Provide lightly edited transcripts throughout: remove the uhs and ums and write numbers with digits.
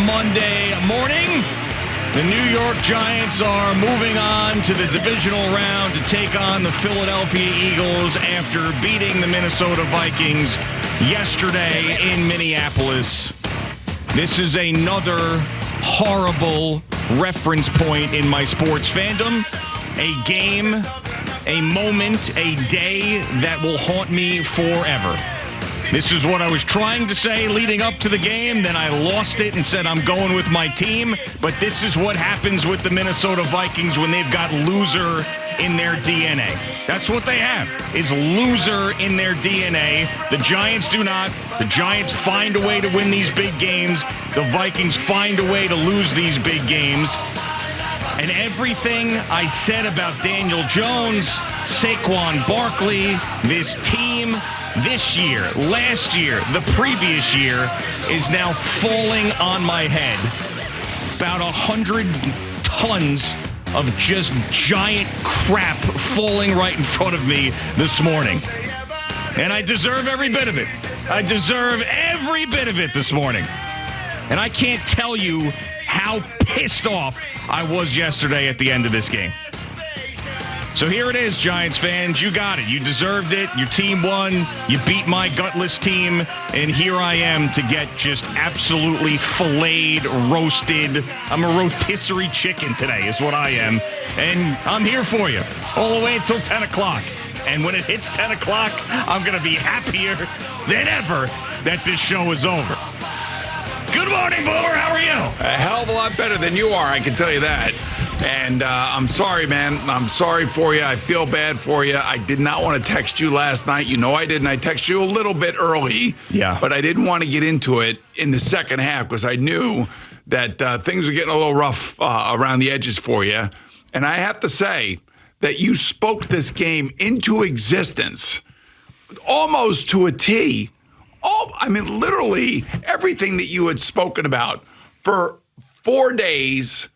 Monday morning. The New York Giants are moving on to the divisional round to take on the Philadelphia Eagles after beating the Minnesota Vikings yesterday in Minneapolis. This is another horrible reference point in my sports fandom. A game, a moment, a day that will haunt me forever. This is what I was trying to say leading up to the game. Then I lost it and said I'm going with my team. But this is what happens with the Minnesota Vikings when they've got loser in their DNA. That's what they have, is loser in their DNA. The Giants do not. The Giants find a way to win these big games. The Vikings find a way to lose these big games. And everything I said about Daniel Jones, Saquon Barkley, this team, this year, last year, the previous year, is now falling on my head. About 100 tons of just giant crap falling right in front of me this morning. And I deserve every bit of it. I deserve every bit of it this morning. And I can't tell you how pissed off I was yesterday at the end of this game. So here it is, Giants fans. You got it. You deserved it. Your team won. You beat my gutless team. And here I am to get just absolutely filleted, roasted. I'm a rotisserie chicken today is what I am. And I'm here for you all the way until 10 o'clock. And when it hits 10 o'clock, I'm going to be happier than ever that this show is over. Good morning, Boomer. How are you? A hell of a lot better than you are, I can tell you that. And I'm sorry, man. I'm sorry for you. I feel bad for you. I did not want to text you last night. You know I didn't. I texted you a little bit early. Yeah. But I didn't want to get into it in the second half because I knew that things were getting a little rough around the edges for you. And I have to say that you spoke this game into existence almost to a T. Oh, I mean, literally everything that you had spoken about for 4 days,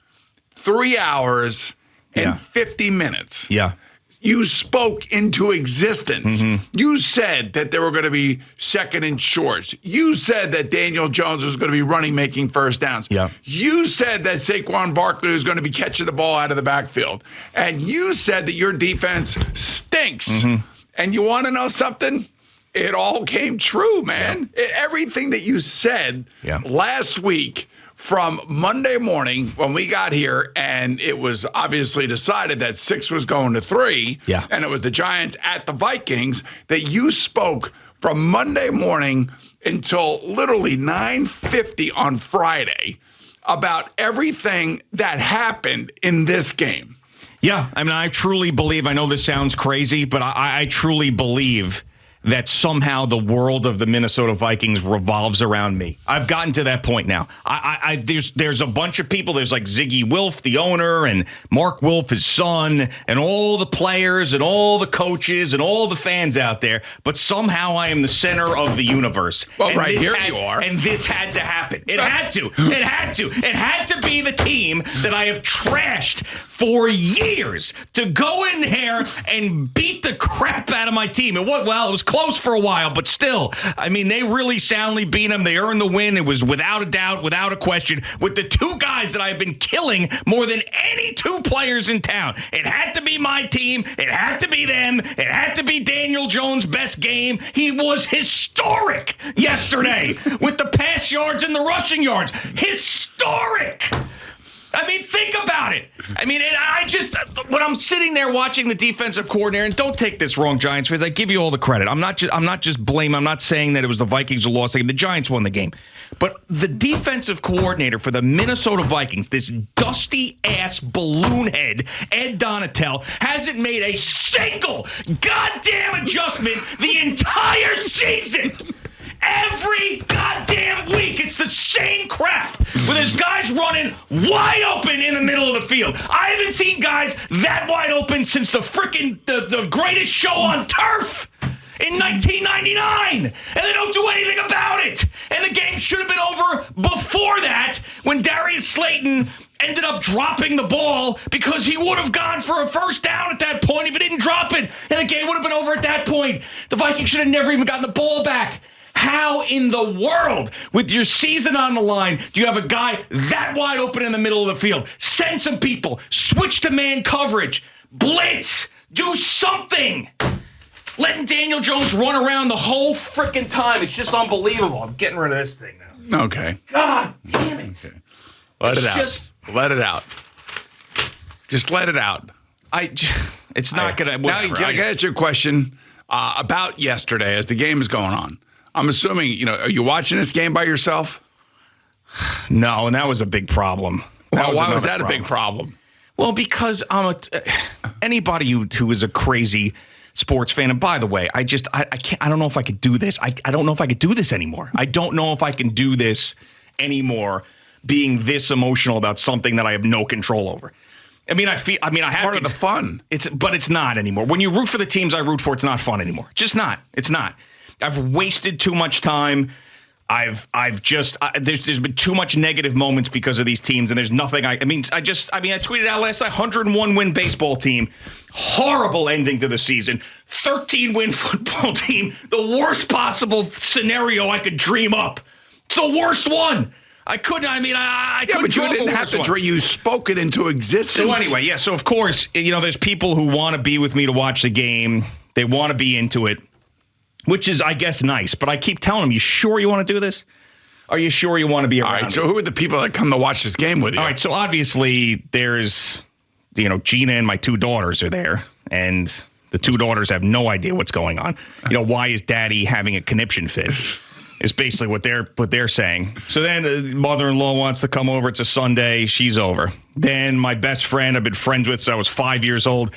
3 hours, and 50 minutes. Yeah. You spoke into existence. Mm-hmm. You said that there were going to be second and shorts. You said that Daniel Jones was going to be running, making first downs. Yeah. You said that Saquon Barkley was going to be catching the ball out of the backfield. And you said that your defense stinks. Mm-hmm. And you want to know something? It all came true, man. Yeah. Everything that you said last week from Monday morning when we got here, and it was obviously decided that 6 was going to 3, and it was the Giants at the Vikings, that you spoke from Monday morning until literally 9:50 on Friday about everything that happened in this game. Yeah, I mean, I truly believe, I know this sounds crazy, but I truly believe that somehow the world of the Minnesota Vikings revolves around me. I've gotten to that point now. There's a bunch of people. There's like Ziggy Wilf, the owner, and Mark Wilf, his son, and all the players and all the coaches and all the fans out there. But somehow I am the center of the universe. Well, and right here you are. And this had to happen. It had to. It had to. It had to be the team that I have trashed for years to go in there and beat the crap out of my team. It was close for a while, but still, I mean, they really soundly beat them. They earned the win. It was without a doubt, without a question, with the two guys that I've been killing more than any two players in town. It had to be my team. It had to be them. It had to be Daniel Jones' best game. He was historic yesterday with the pass yards and the rushing yards. Historic. I mean, think about it. I mean, when I'm sitting there watching the defensive coordinator, and don't take this wrong, Giants fans, I give you all the credit. I'm not just blaming. I'm not saying that it was the Vikings who lost the game. The Giants won the game. But the defensive coordinator for the Minnesota Vikings, this dusty-ass balloon head, Ed Donatel, hasn't made a single goddamn adjustment the entire season. Every goddamn week, it's the same crap where there's guys running wide open in the middle of the field. I haven't seen guys that wide open since the greatest show on turf in 1999, and they don't do anything about it. And the game should have been over before that when Darius Slayton ended up dropping the ball because he would have gone for a first down at that point if he didn't drop it, and the game would have been over at that point. The Vikings should have never even gotten the ball back. How in the world, with your season on the line, do you have a guy that wide open in the middle of the field? Send some people. Switch to man coverage. Blitz. Do something. Letting Daniel Jones run around the whole freaking time. It's just unbelievable. I'm getting rid of this thing now. Okay. God damn it. Okay. Let it out. Let it out. Just let it out. It's not going to. Now, I got to ask you a question about yesterday as the game is going on. I'm assuming, are you watching this game by yourself? No, and that was a big problem. Why was that a big problem? Well, because anybody who is a crazy sports fan, and by the way, I can't. I don't know if I could do this. I don't know if I could do this anymore. I don't know if I can do this anymore. Being this emotional about something that I have no control over. I have part of the fun. But it's not anymore. When you root for the teams I root for, it's not fun anymore. Just not. It's not. I've wasted too much time. There's been too much negative moments because of these teams, and there's nothing. I tweeted out last night, 101 win baseball team, horrible ending to the season, 13 win football team, the worst possible scenario I could dream up. It's the worst one. I couldn't. I couldn't. But you didn't have to dream. You spoke it into existence. So anyway, yeah. So of course, there's people who want to be with me to watch the game. They want to be into it, which is, I guess, nice. But I keep telling them, "You sure you want to do this? Are you sure you want to be around?" All right. So who are the people that come to watch this game with you? All right. So obviously, there's, Gina and my two daughters are there, and the two daughters have no idea what's going on. Why is Daddy having a conniption fit? Is basically what they're saying. So then mother-in-law wants to come over. It's a Sunday. She's over. Then my best friend I've been friends with since I was 5 years old,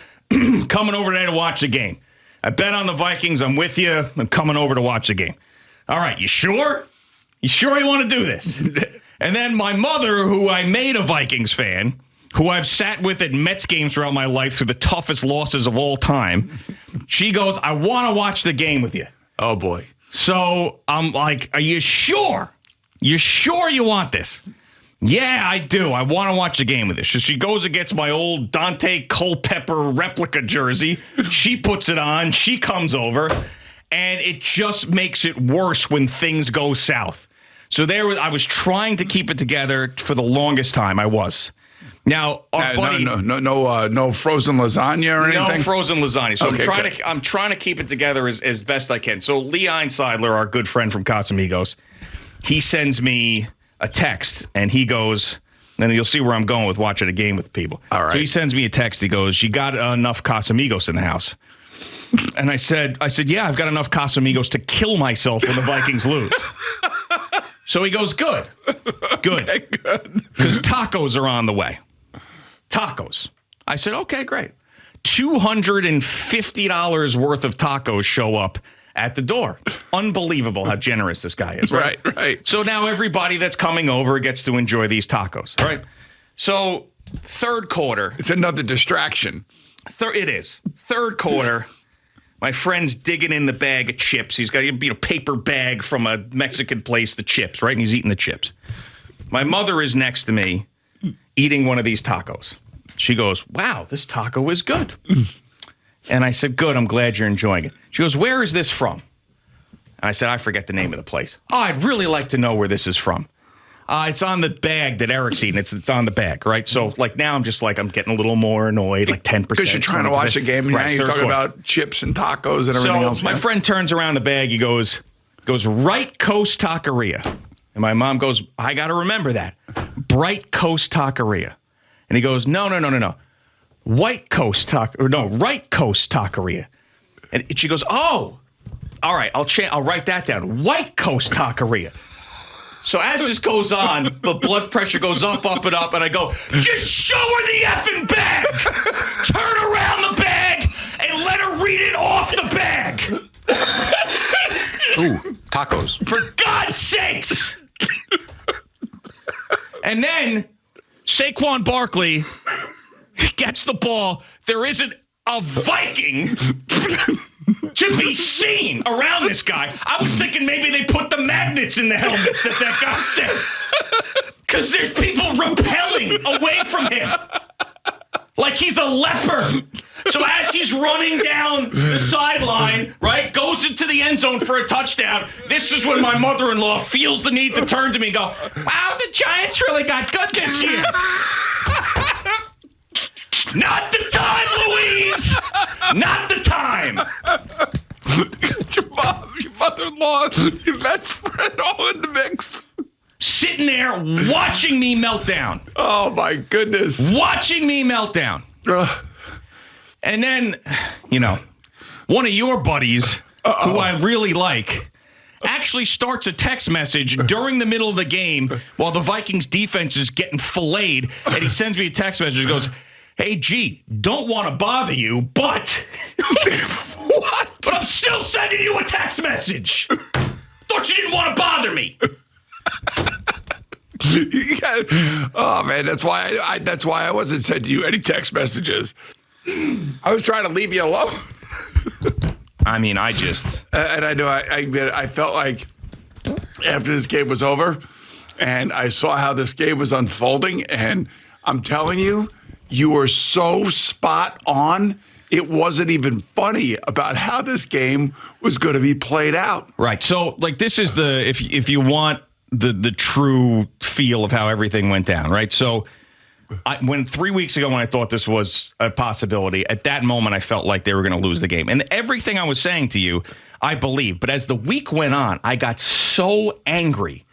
coming over today to watch the game. I bet on the Vikings. I'm with you. I'm coming over to watch the game. All right, you sure? You sure you want to do this? And then my mother, who I made a Vikings fan, who I've sat with at Mets games throughout my life through the toughest losses of all time, she goes, I want to watch the game with you. Oh, boy. So I'm like, are you sure? You sure you want this? Yeah, I do. I want to watch the game with this. So she goes and gets my old Dante Culpepper replica jersey. She puts it on. She comes over. And it just makes it worse when things go south. So I was trying to keep it together for the longest time. I was. Now, our buddy, no frozen lasagna or anything. No frozen lasagna. So Okay, I'm trying to keep it together as best I can. So Lee Einseidler, our good friend from Casamigos, he sends me a text and he goes, and you'll see where I'm going with watching a game with people. All right. So he sends me a text. He goes, "You got enough Casamigos in the house?" And I said, yeah, I've got enough Casamigos to kill myself when the Vikings lose. So he goes, good. Okay, good. Because tacos are on the way. Tacos. I said, okay, great. $250 worth of tacos show up at the door. Unbelievable how generous this guy is, right? Right. So now everybody that's coming over gets to enjoy these tacos, all right? So third quarter. It's another distraction. It is. Third quarter. My friend's digging in the bag of chips. He's got a paper bag from a Mexican place, the chips, right? And he's eating the chips. My mother is next to me eating one of these tacos. She goes, wow, this taco is good. And I said, good, I'm glad you're enjoying it. She goes, where is this from? And I said, I forget the name of the place. Oh, I'd really like to know where this is from. It's on the bag that Eric's eating. It's on the bag, right? So, I'm just I'm getting a little more annoyed, 10%. Because you're trying to watch a game, and right, now you're talking about chips and tacos and everything else. So my friend turns around the bag. He goes, Right Coast Taqueria. And my mom goes, I got to remember that. Bright Coast Taqueria. And he goes, no. Right Coast Taqueria. And she goes, oh, all right, I'll write that down. White Coast Taqueria. So as this goes on, the blood pressure goes up, and up, and I go, just show her the effing bag! Turn around the bag and let her read it off the bag! Ooh, tacos. For God's sakes! And then Saquon Barkley gets the ball. There isn't a Viking to be seen around this guy. I was thinking maybe they put the magnets in the helmets that guy said. Because there's people repelling away from him. Like he's a leper. So as he's running down the sideline, right, goes into the end zone for a touchdown, this is when my mother-in-law feels the need to turn to me and go, wow, the Giants really got good this year. Not the time, Louise! Not the time! Your mom, your mother-in-law, your best friend all in the mix. Sitting there watching me melt down. Oh, my goodness. Watching me melt down. And then, one of your buddies, who I really like, actually starts a text message during the middle of the game while the Vikings defense is getting filleted, and he sends me a text message and goes, hey, G, don't want to bother you, but... What? But I'm still sending you a text message. Thought you didn't want to bother me. Oh, man, that's why I wasn't sending you any text messages. I was trying to leave you alone. I mean, I just... And I know I felt like after this game was over and I saw how this game was unfolding, and I'm telling you, you were so spot on. It wasn't even funny about how this game was going to be played out. Right. So, this is if you want the true feel of how everything went down, right? So, when 3 weeks ago, when I thought this was a possibility, at that moment, I felt like they were going to lose the game. And everything I was saying to you, I believe. But as the week went on, I got so angry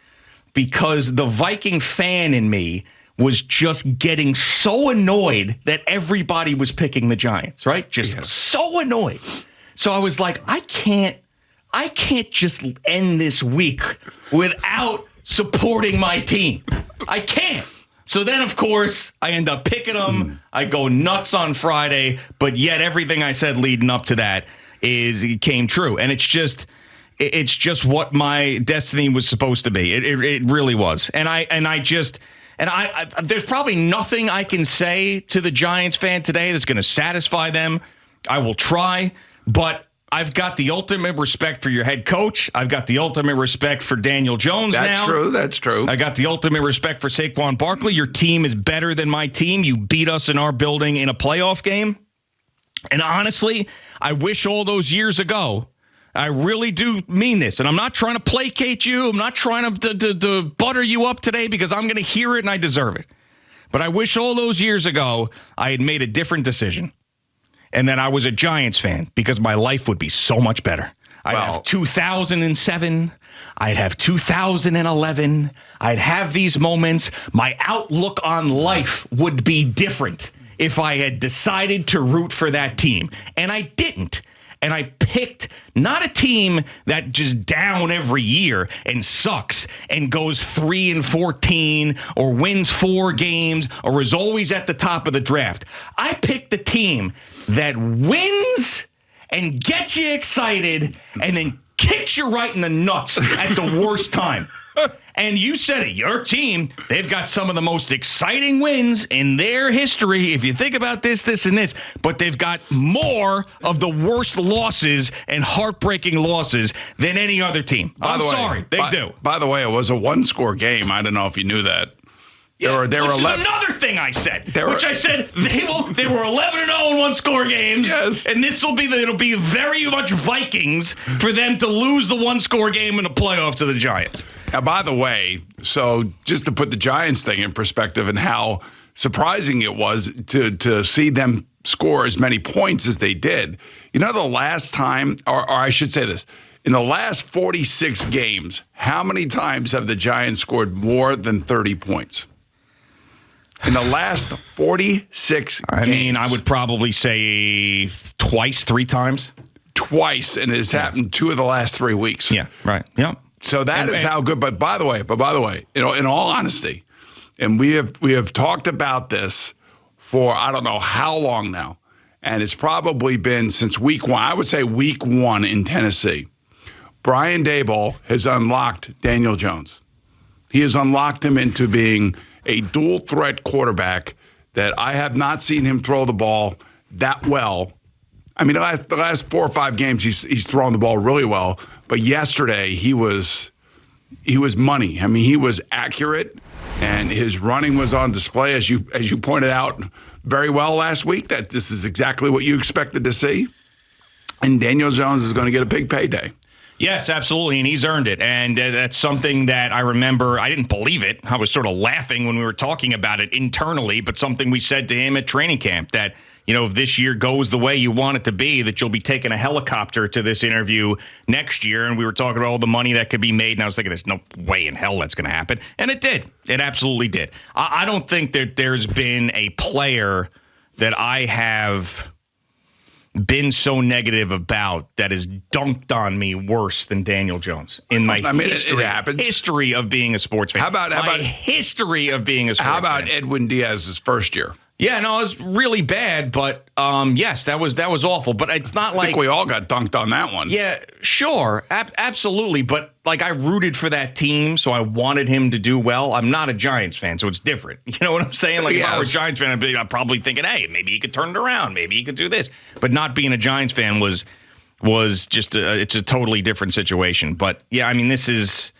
because the Viking fan in me was just getting so annoyed that everybody was picking the Giants, right? Just so annoyed. So I was like, I can't just end this week without supporting my team. I can't. So then, of course, I end up picking them. I go nuts on Friday, but yet everything I said leading up to that it came true. And it's just what my destiny was supposed to be. It really was. And there's probably nothing I can say to the Giants fan today that's going to satisfy them. I will try, but I've got the ultimate respect for your head coach. I've got the ultimate respect for Daniel Jones now. That's true. I got the ultimate respect for Saquon Barkley. Your team is better than my team. You beat us in our building in a playoff game. And honestly, I wish all those years ago, I really do mean this. And I'm not trying to placate you. I'm not trying to butter you up today because I'm going to hear it and I deserve it. But I wish all those years ago I had made a different decision. And that I was a Giants fan because my life would be so much better. I'd have 2007. I'd have 2011. I'd have these moments. My outlook on life would be different if I had decided to root for that team. And I didn't. And I picked not a team that just down every year and sucks and goes 3-14 or wins 4 games or is always at the top of the draft. I picked the team that wins and gets you excited and then kicks you right in the nuts at the worst time. And you said it, your team, they've got some of the most exciting wins in their history. If you think about this, and this, but they've got more of the worst losses and heartbreaking losses than any other team. They do. By the way, it was a 1-score game. I don't know if you knew that. Yeah, there were 11. Another thing I said, I said they were 11-0 in 1-score games. Yes, and it'll be very much Vikings for them to lose the 1-score game in the playoff to the Giants. Now, by the way, so just to put the Giants thing in perspective and how surprising it was to see them score as many points as they did. The last time, or I should say this, in the last 46 games, how many times have the Giants scored more than 30 points? In the last 46 games. I mean, I would probably say twice, 3 times. Twice, and it's happened 2 of the last 3 weeks. Yeah, right. Yeah. So that is how good. But by the way, in all honesty, and we have talked about this for I don't know how long now, and it's probably been since week 1. I would say week 1 in Tennessee. Brian Daboll has unlocked Daniel Jones. He has unlocked him into being a dual threat quarterback that I have not seen him throw the ball that well. I mean, the last 4 or 5 games, he's thrown the ball really well. But yesterday, he was money. I mean, he was accurate, and his running was on display, as you pointed out very well last week that this is exactly what you expected to see. And Daniel Jones is going to get a big payday. Yes, absolutely, and he's earned it. And that's something that I remember. I didn't believe it. I was sort of laughing when we were talking about it internally, but something we said to him at training camp that, if this year goes the way you want it to be, that you'll be taking a helicopter to this interview next year. And we were talking about all the money that could be made, and I was thinking there's no way in hell that's going to happen. And it did. It absolutely did. I don't think that there's been a player that I have been so negative about that has dunked on me worse than Daniel Jones in my history of being a sports fan. How about history of being a sports fan? How about Edwin Diaz's first year? Yeah, no, it was really bad, but yes, that was awful. But it's not like I think we all got dunked on that one. Yeah, sure, absolutely. But I rooted for that team, so I wanted him to do well. I'm not a Giants fan, so it's different. You know what I'm saying? Like, yes. If I were a Giants fan, I'm probably thinking, hey, maybe he could turn it around, maybe he could do this. But not being a Giants fan was just it's a totally different situation. But yeah, I mean, this is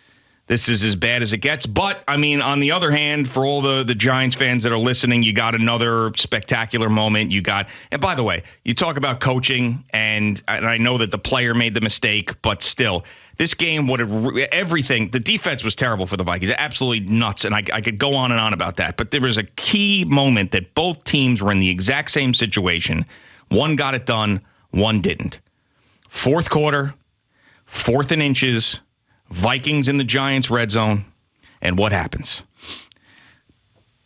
as bad as it gets. But, I mean, on the other hand, for all the Giants fans that are listening, you got another spectacular moment. And by the way, you talk about coaching, and I know that the player made the mistake, but still, this game, everything, the defense was terrible for the Vikings. Absolutely nuts, and I could go on and on about that. But there was a key moment that both teams were in the exact same situation. One got it done, one didn't. Fourth quarter, 4th and inches, Vikings in the Giants' red zone, and what happens?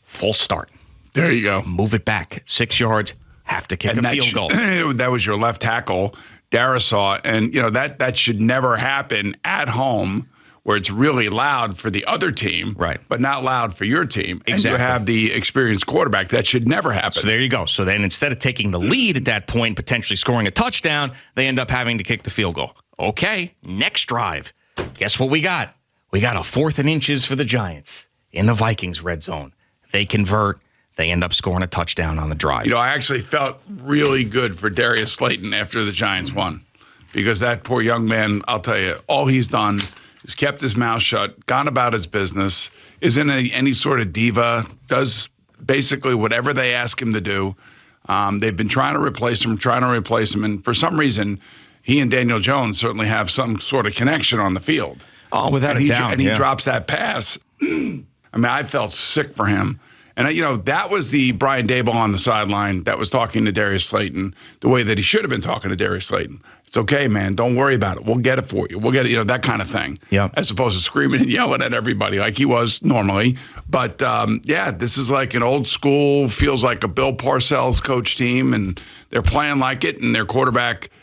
False start. There you go. Move it back 6 yards, have to kick a field goal. That was your left tackle, Darisaw, and that should never happen at home where it's really loud for the other team, right? But not loud for your team. Exactly. And you have the experienced quarterback. That should never happen. So there you go. So then instead of taking the lead at that point, potentially scoring a touchdown, they end up having to kick the field goal. Okay, next drive. Guess what we got? We got a 4th and inches for the Giants in the Vikings red zone. They convert. They end up scoring a touchdown on the drive. I actually felt really good for Darius Slayton after the Giants won because that poor young man, I'll tell you, all he's done is kept his mouth shut, gone about his business, isn't any sort of diva, does basically whatever they ask him to do. They've been trying to replace him, and for some reason, he and Daniel Jones certainly have some sort of connection on the field. Oh, without a doubt. And he drops that pass. I mean, I felt sick for him. And, that was the Brian Daboll on the sideline that was talking to Darius Slayton the way that he should have been talking to Darius Slayton. It's okay, man. Don't worry about it. We'll get it for you. We'll get it, that kind of thing. Yeah. As opposed to screaming and yelling at everybody like he was normally. But, this is like an old school, feels like a Bill Parcells coach team, and they're playing like it, and their quarterback –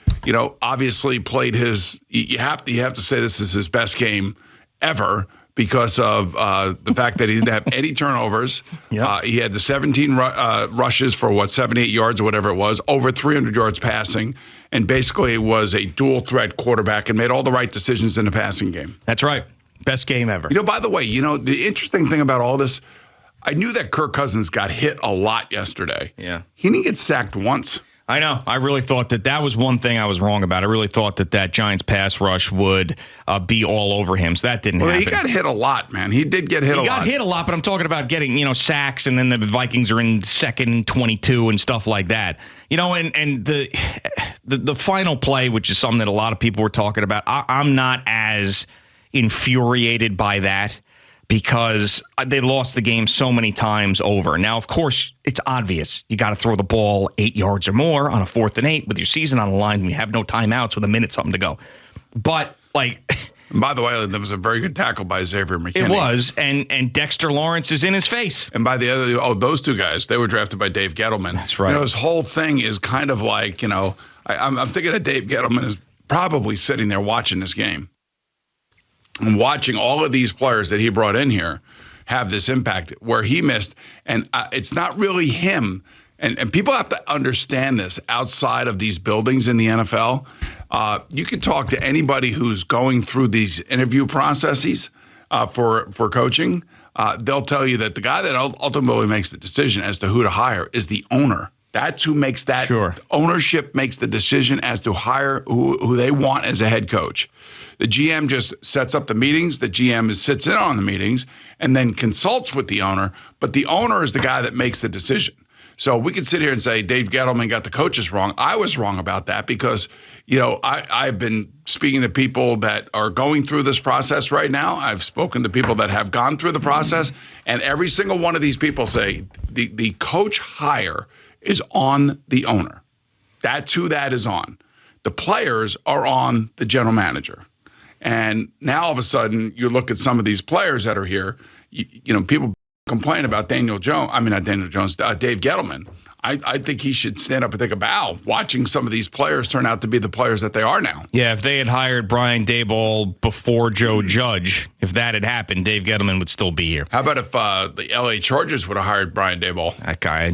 obviously played his. You have to say this is his best game ever because of the fact that he didn't have any turnovers. Yep. He had the 17 rushes for 78 yards or whatever it was, over 300 yards passing, and basically was a dual threat quarterback and made all the right decisions in the passing game. That's right, best game ever. By the way, the interesting thing about all this, I knew that Kirk Cousins got hit a lot yesterday. Yeah, he didn't get sacked once. I know. I really thought that was one thing I was wrong about. I really thought that Giants pass rush would be all over him. So that didn't happen. He got hit a lot, man. He did get hit a lot. He got hit a lot, but I'm talking about getting, sacks, and then the Vikings are in 2nd 22 and stuff like that. And the final play, which is something that a lot of people were talking about, I'm not as infuriated by that, because they lost the game so many times over. Now, of course, it's obvious. You got to throw the ball 8 yards or more on a 4th and 8 with your season on the line, and you have no timeouts with a minute something to go. But, And by the way, there was a very good tackle by Xavier McKinney. It was, and Dexter Lawrence is in his face. And by the other, those two guys, they were drafted by Dave Gettleman. That's right. His whole thing is kind of like, I'm thinking that Dave Gettleman is probably sitting there watching this game. And watching all of these players that he brought in here have this impact where he missed. And it's not really him. And people have to understand this outside of these buildings in the NFL. You can talk to anybody who's going through these interview processes for coaching. They'll tell you that the guy that ultimately makes the decision as to who to hire is the owner. That's who makes that. Sure. Ownership makes the decision as to hire who they want as a head coach. The GM just sets up the meetings. The GM sits in on the meetings and then consults with the owner. But the owner is the guy that makes the decision. So we could sit here and say Dave Gettleman got the coaches wrong. I was wrong about that because, I've been speaking to people that are going through this process right now. I've spoken to people that have gone through the process, and every single one of these people say the coach hire is on the owner. That's who that is on. The players are on the general manager. And now all of a sudden you look at some of these players that are here, people complain about Dave Gettleman. I think he should stand up and take a bow watching some of these players turn out to be the players that they are now. Yeah, if they had hired Brian Daboll before Joe Judge, if that had happened, Dave Gettleman would still be here. How about if the LA Chargers would have hired Brian Daboll? That guy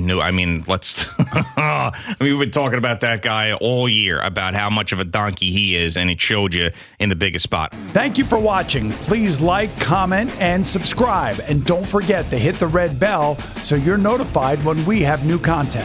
we've been talking about that guy all year, about how much of a donkey he is, and it showed you in the biggest spot. Thank you for watching. Please like, comment, and subscribe. And don't forget to hit the red bell so you're notified when we have new content.